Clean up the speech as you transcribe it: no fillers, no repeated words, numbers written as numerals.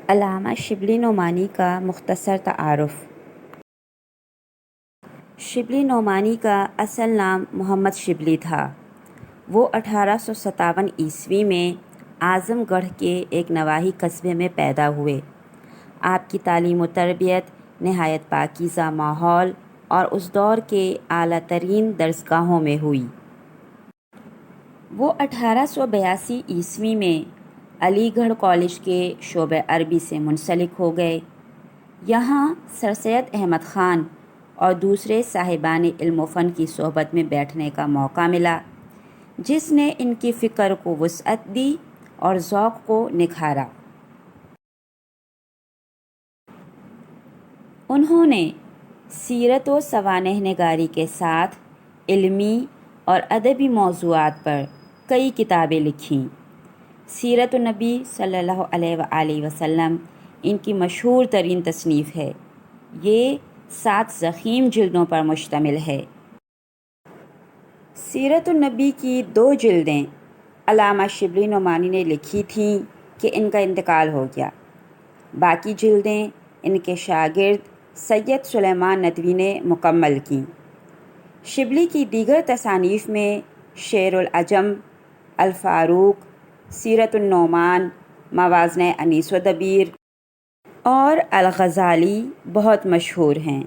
علامہ شبلی نعمانی کا مختصر تعارف۔ شبلی نعمانی کا اصل نام محمد شبلی تھا۔ وہ 1857 میں اعظم گڑھ کے ایک نواحی قصبے میں پیدا ہوئے۔ آپ کی تعلیم و تربیت نہایت پاکیزہ ماحول اور اس دور کے اعلیٰ ترین درسگاہوں میں ہوئی۔ وہ 1882 میں علی گڑھ کالج کے شعبہ عربی سے منسلک ہو گئے۔ یہاں سر سید احمد خان اور دوسرے صاحبان علم و فن کی صحبت میں بیٹھنے کا موقع ملا، جس نے ان کی فکر کو وسعت دی اور ذوق کو نکھارا۔ انہوں نے سیرت و سوانح نگاری کے ساتھ علمی اور ادبی موضوعات پر کئی کتابیں لکھیں۔ سیرت النبی صلی اللہ علیہ وآلہ وسلم ان کی مشہور ترین تصنیف ہے۔ یہ 7 ضخیم جلدوں پر مشتمل ہے۔ سیرت النبی کی 2 جلدیں علامہ شبلی نعمانی نے لکھی تھیں کہ ان کا انتقال ہو گیا۔ باقی جلدیں ان کے شاگرد سید سلیمان ندوی نے مکمل کیں۔ شبلی کی دیگر تصانیف میں شعر العجم، الفاروق، سیرت النعمان، موازنہ انیس و دبیر اور الغزالی بہت مشہور ہیں۔